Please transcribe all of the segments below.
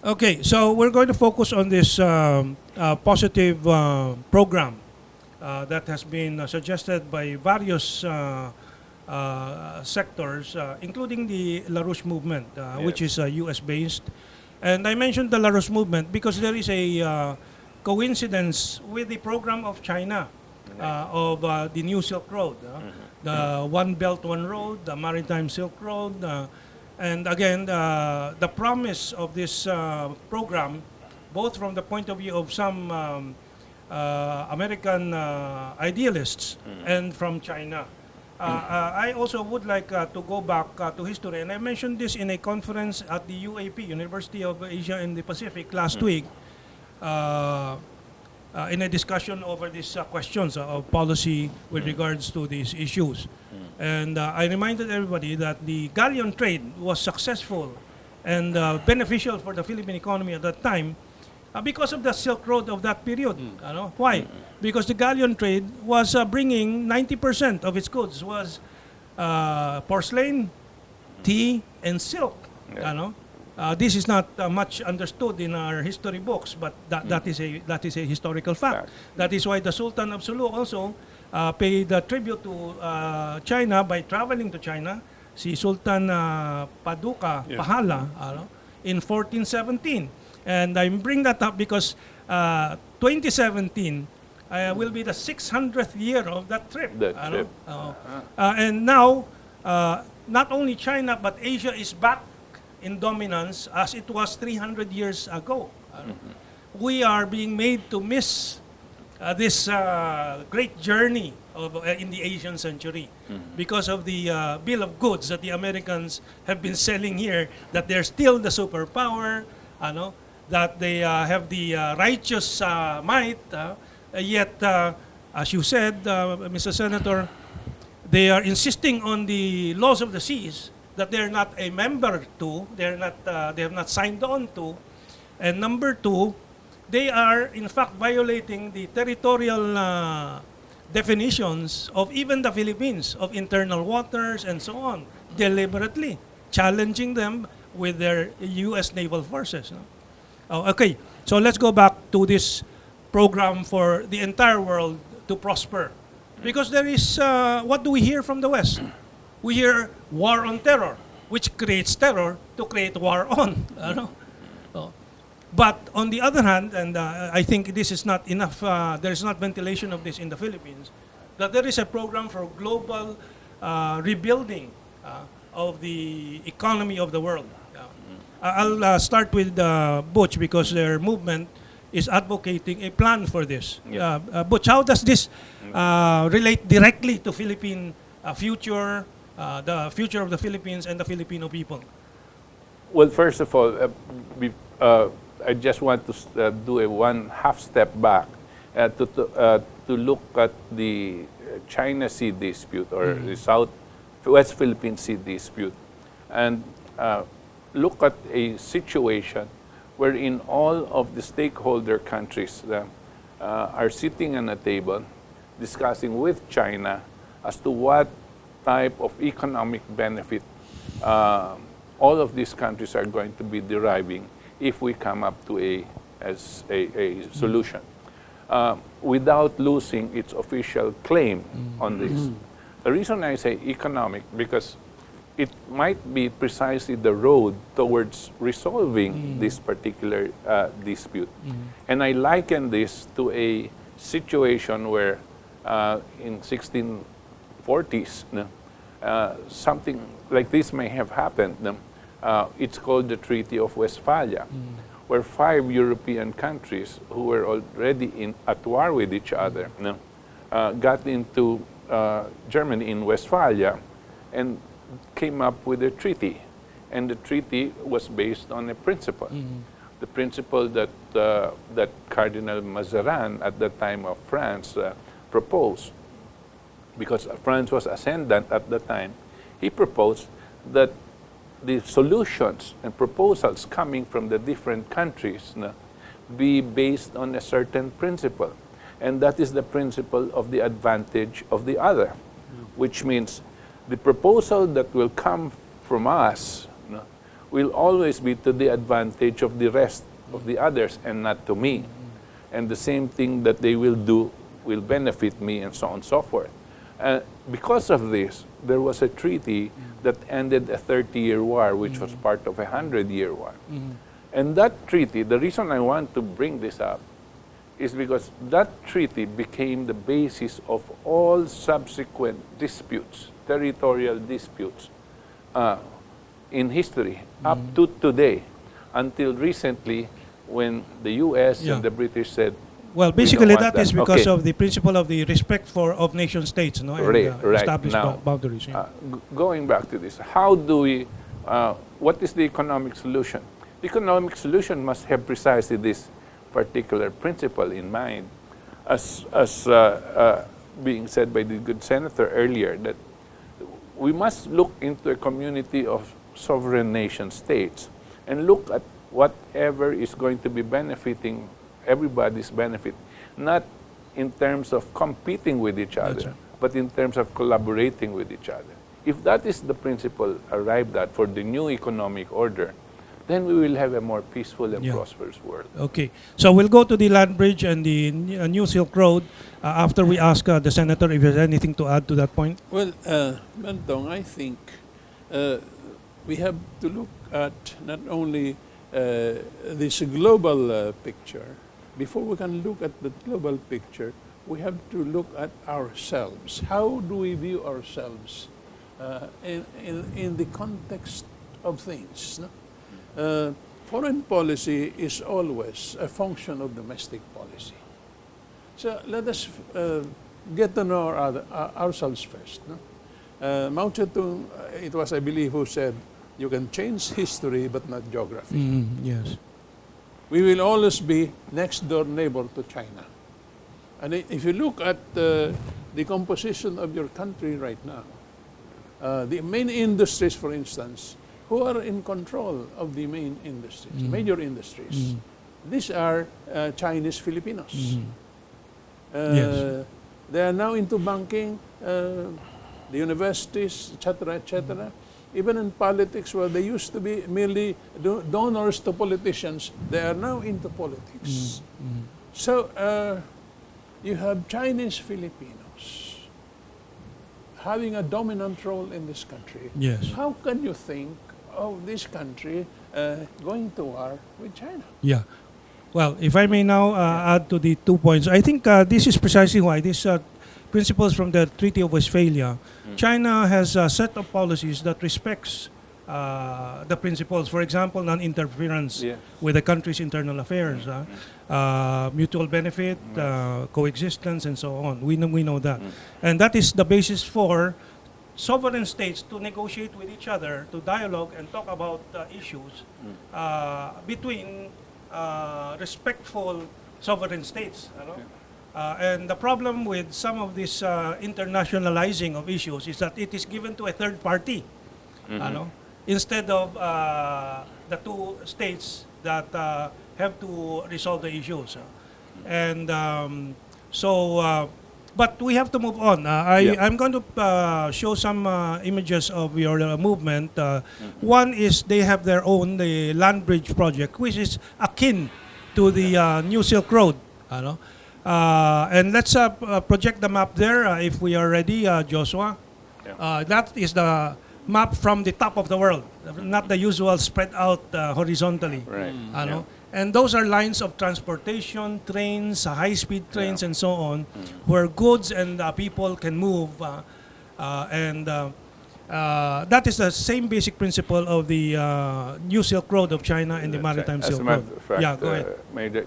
Okay, so we're going to focus on this positive program that has been suggested by various sectors, including the LaRouche movement, which Yes. is US-based. And I mentioned the LaRouche movement because there is a coincidence with the program of China of the New Silk Road, the One Belt, One Road, the Maritime Silk Road. And again, the promise of this program, both from the point of view of some American idealists and from China. I also would like to go back to history, and I mentioned this in a conference at the UAP, University of Asia and the Pacific, last week, in a discussion over these questions of policy with regards to these issues. And I reminded everybody that the galleon trade was successful and beneficial for the Philippine economy at that time because of the Silk Road of that period. Why? Because the galleon trade was bringing 90% of its goods was porcelain, tea, and silk. Yeah. This is not much understood in our history books, but that is a historical fact. That is why the Sultan of Sulu also paid tribute to China by traveling to China. Si Sultan Paduka Pahala in 1417. And I bring that up because 2017 will be the 600th year of that trip. And now, not only China, but Asia is back in dominance as it was 300 years ago. We are being made to miss this great journey in the Asian century because of the bill of goods that the Americans have been selling here, that they're still the superpower, that they have the righteous might, yet, as you said, Mr. Senator, they are insisting on the laws of the seas that they're not a member to, they have not signed on to, and number two, they are in fact violating the territorial definitions of even the Philippines, of internal waters and so on, deliberately challenging them with their U.S. naval forces. Okay, so let's go back to this program for the entire world to prosper. Because there is, what do we hear from the West? We hear war on terror, which creates terror to create war on. But on the other hand, and I think this is not enough, there is not ventilation of this in the Philippines, that there is a program for global rebuilding of the economy of the world. I'll start with Butch because their movement is advocating a plan for this. Butch, how does this relate directly to Philippine future, the future of the Philippines and the Filipino people? Well, first of all, I just want to do a one half step back to look at the China Sea dispute or the West Philippine Sea dispute, and look at a situation wherein all of the stakeholder countries are sitting on a table discussing with China as to what type of economic benefit all of these countries are going to be deriving if we come up to a solution without losing its official claim on this. The reason I say economic, because it might be precisely the road towards resolving this particular dispute. And I liken this to a situation where in 1640s, something like this may have happened. It's called the Treaty of Westphalia, where 5 European countries who were already at war with each other got into Germany in Westphalia and came up with a treaty. And the treaty was based on a principle. The principle that Cardinal Mazarin at the time of France proposed. Because France was ascendant at the time, he proposed that the solutions and proposals coming from the different countries be based on a certain principle. And that is the principle of the advantage of the other, which means the proposal that will come from us will always be to the advantage of the rest of the others and not to me. And the same thing that they will do will benefit me, and so on and so forth. Because of this, there was a treaty that ended a 30-year war, which was part of a 100-year war. And that treaty, the reason I want to bring this up is because that treaty became the basis of all subsequent disputes, territorial disputes, in history, up to today, until recently when the U.S. and the British said, well, basically that is because of the principle of the respect of nation states, no, and established boundaries. Going back to this, how do we, what is the economic solution? The economic solution must have precisely this particular principle in mind, as being said by the good senator earlier, that we must look into a community of sovereign nation states and look at whatever is going to be benefiting everybody's benefit, not in terms of competing with each other, but in terms of collaborating with each other. If that is the principle arrived at for the new economic order, then we will have a more peaceful and prosperous world. Okay. So we'll go to the land bridge and the New Silk Road after we ask the senator if there's anything to add to that point. Well, Bentong, I think we have to look at not only this global picture. Before we can look at the global picture, we have to look at ourselves. How do we view ourselves in the context of things? No? Foreign policy is always a function of domestic policy. So let us get to know ourselves first. No? Mao Zedong, it was, I believe, who said, you can change history but not geography. Yes. We will always be next door neighbor to China. And if you look at the composition of your country right now, the main industries, for instance, who are in control of the main industries, major industries, these are Chinese Filipinos. Yes. They are now into banking, the universities, etc., etc. Even in politics, where they used to be merely donors to politicians, they are now into politics. So you have Chinese Filipinos having a dominant role in this country. Yes. How can you think of this country going to war with China? Yeah. Well, if I may now add to the 2 points, I think this is precisely why these principles from the Treaty of Westphalia, China has a set of policies that respects the principles. For example, non-interference with the country's internal affairs, mutual benefit, coexistence, and so on. We know that. And that is the basis for sovereign states to negotiate with each other, to dialogue and talk about issues between respectful sovereign states. And the problem with some of this internationalizing of issues is that it is given to a third party, instead of the two states that have to resolve the issues. And but we have to move on. I'm going to show some images of your movement. One is they have their own, the land bridge project, which is akin to the New Silk Road. And let's project the map there if we are ready, Joshua. That is the map from the top of the world, not the usual spread out horizontally. Right. And those are lines of transportation, trains, high-speed trains, and so on, where goods and people can move. And that is the same basic principle of the New Silk Road of China and the Maritime Silk Road. Fact, go ahead.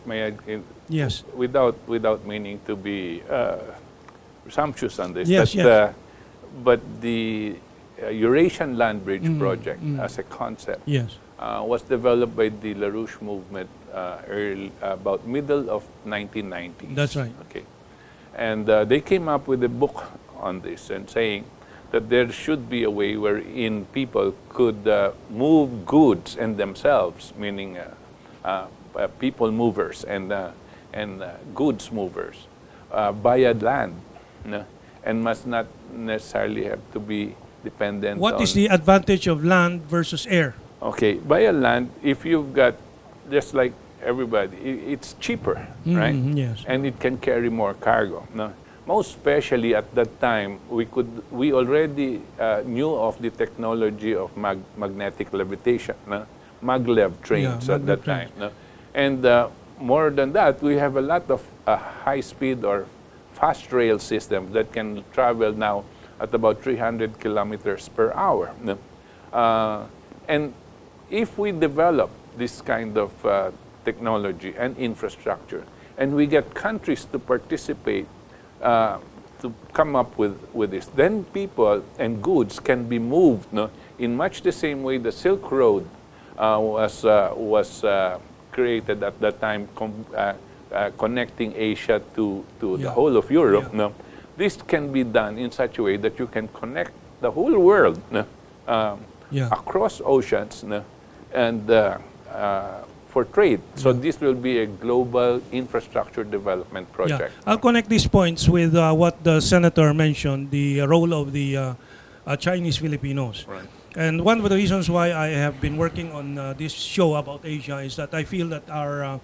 May I Yes. Without meaning to be presumptuous on this, yes, but the Eurasian Land Bridge project as a concept was developed by the LaRouche movement about middle of 1990s. That's right. Okay, and they came up with a book on this and saying that there should be a way wherein people could move goods and themselves, meaning people movers and goods movers via land, and must not necessarily have to be dependent. What is the advantage of land versus air? Okay, by a land, if you've got, just like everybody, it's cheaper, right? Yes. And it can carry more cargo. No? Most especially at that time, we already knew of the technology of magnetic levitation, no? Maglev trains at that time. No? And more than that, we have a lot of high-speed or fast rail systems that can travel now at about 300 kilometers per hour. No? And if we develop this kind of technology and infrastructure, and we get countries to participate to come up with this, then people and goods can be moved, no? In much the same way the Silk Road was created at that time, connecting Asia to the whole of Europe. No? This can be done in such a way that you can connect the whole world, no? Across oceans, no? And for trade. So this will be a global infrastructure development project. I'll connect these points with what the Senator mentioned, the role of the Chinese Filipinos. Right. And one of the reasons why I have been working on this show about Asia is that I feel that our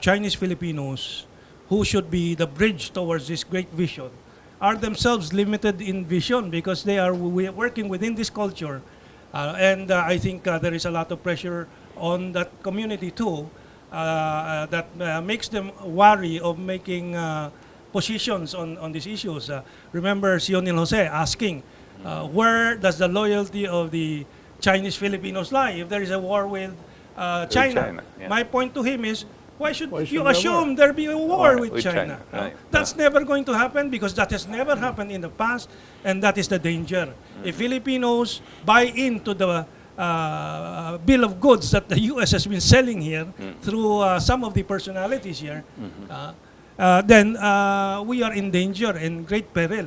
Chinese Filipinos, who should be the bridge towards this great vision, are themselves limited in vision because they are working within this culture. And I think there is a lot of pressure on that community too that makes them wary of making positions on these issues. Remember Sionil Jose asking, where does the loyalty of the Chinese Filipinos lie if there is a war with China? My point to him is, why should you assume there be a war with China? Right. That's never going to happen because that has never happened in the past, and that is the danger. If Filipinos buy into the bill of goods that the U.S. has been selling here through some of the personalities here, then we are in danger, in great peril.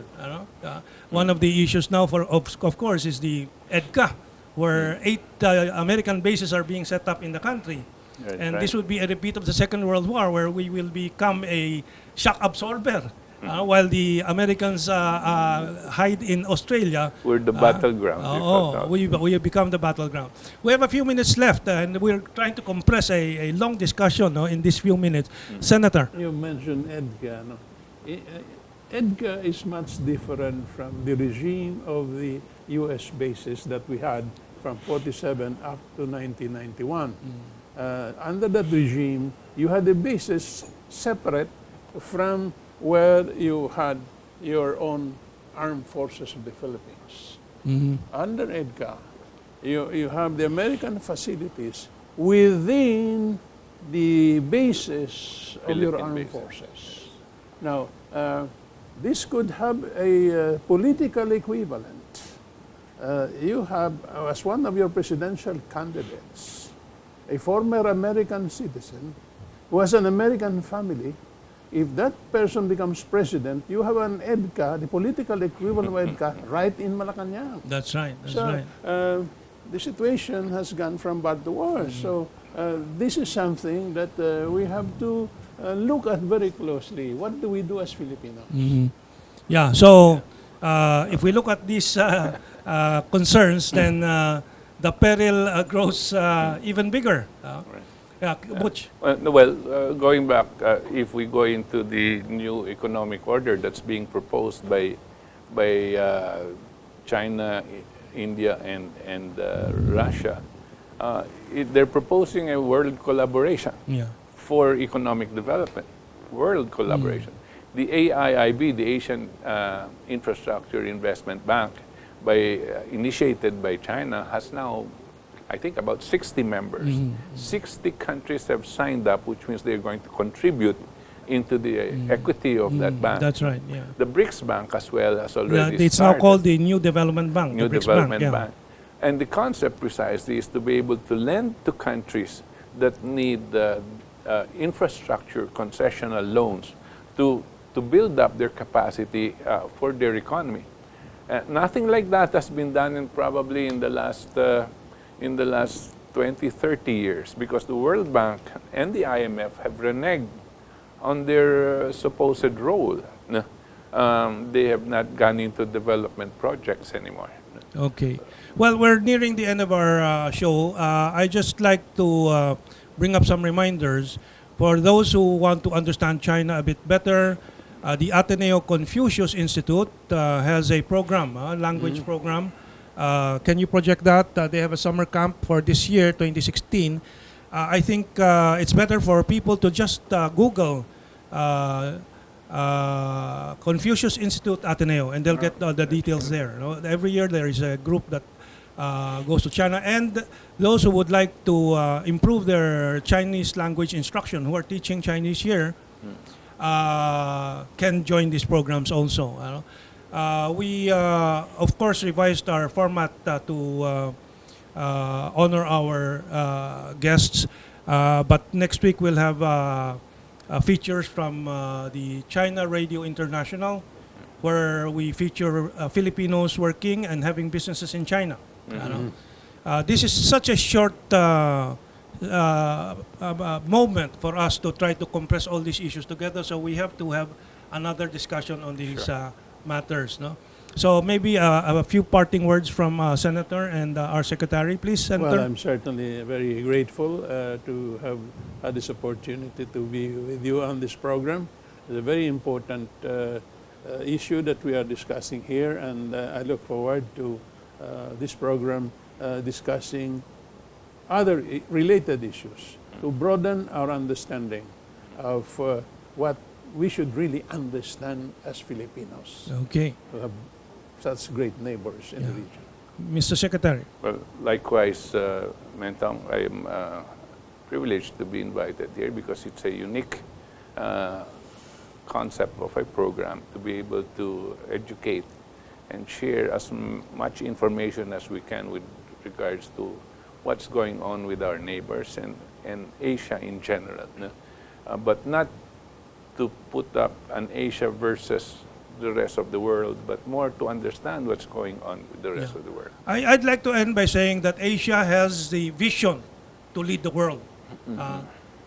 One of the issues now, of course, is the EDCA, where 8 American bases are being set up in the country. And this would be a repeat of the Second World War, where we will become a shock absorber, while the Americans hide in Australia. We're the battleground. We have become the battleground. We have a few minutes left, and we're trying to compress a long discussion in these few minutes. Senator. You mentioned EDCA. No? EDCA is much different from the regime of the U.S. bases that we had from 47 up to 1991. Under that regime, you had the bases separate from where you had your own armed forces of the Philippines. Under EDCA, you have the American facilities within the bases of your armed forces. Now, this could have a political equivalent. You have, as one of your presidential candidates, a former American citizen who has an American family. If that person becomes president, you have an EDCA, the political equivalent of EDCA, right in Malacanang. That's right. The situation has gone from bad to worse. So this is something that we have to look at very closely. What do we do as Filipinos? Yeah, so if we look at these concerns, then the peril grows even bigger. Butch. Going back, if we go into the new economic order that's being proposed by China, India, and Russia, they're proposing a world collaboration for economic development. World collaboration. The AIIB, the Asian Infrastructure Investment Bank, initiated by China, has now, I think, about 60 members. 60 countries have signed up, which means they're going to contribute into the equity of that bank. That's right, The BRICS Bank as well has already it's started. now called the New Development Bank. New Development Bank. And the concept precisely is to be able to lend to countries that need infrastructure concessional loans to build up their capacity for their economy. Nothing like that has been done probably in the last 20, 30 years, because the World Bank and the IMF have reneged on their supposed role. They have not gone into development projects anymore. Okay. Well, we're nearing the end of our show. I just like to bring up some reminders for those who want to understand China a bit better. The Ateneo Confucius Institute has a program, language program. Can you project that? They have a summer camp for this year, 2016. I think it's better for people to just Google Confucius Institute Ateneo, and they'll get the details there. You know, every year there is a group that goes to China, and those who would like to improve their Chinese language instruction, who are teaching Chinese here, can join these programs also. We, of course, revised our format to honor our guests, but next week we'll have features from the China Radio International, where we feature Filipinos working and having businesses in China. This is such a short moment for us to try to compress all these issues together, so we have to have another discussion on these matters. No? So maybe a few parting words from Senator and our Secretary, please, Senator. Well, I'm certainly very grateful to have had this opportunity to be with you on this program. It's a very important issue that we are discussing here, and I look forward to this program discussing other related issues to broaden our understanding of what we should really understand as Filipinos. Okay. We have such great neighbors in the region. Mr. Secretary. Well, likewise, Mentong, I am privileged to be invited here because it's a unique concept of a program to be able to educate and share as much information as we can with regards to what's going on with our neighbors and Asia in general. No? But not to put up an Asia versus the rest of the world, but more to understand what's going on with the rest of the world. I'd like to end by saying that Asia has the vision to lead the world.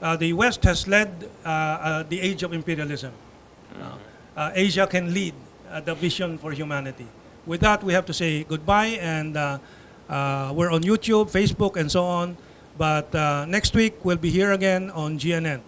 The West has led the age of imperialism. Asia can lead the vision for humanity. With that, we have to say goodbye, and we're on YouTube, Facebook, and so on. But next week, we'll be here again on GNN.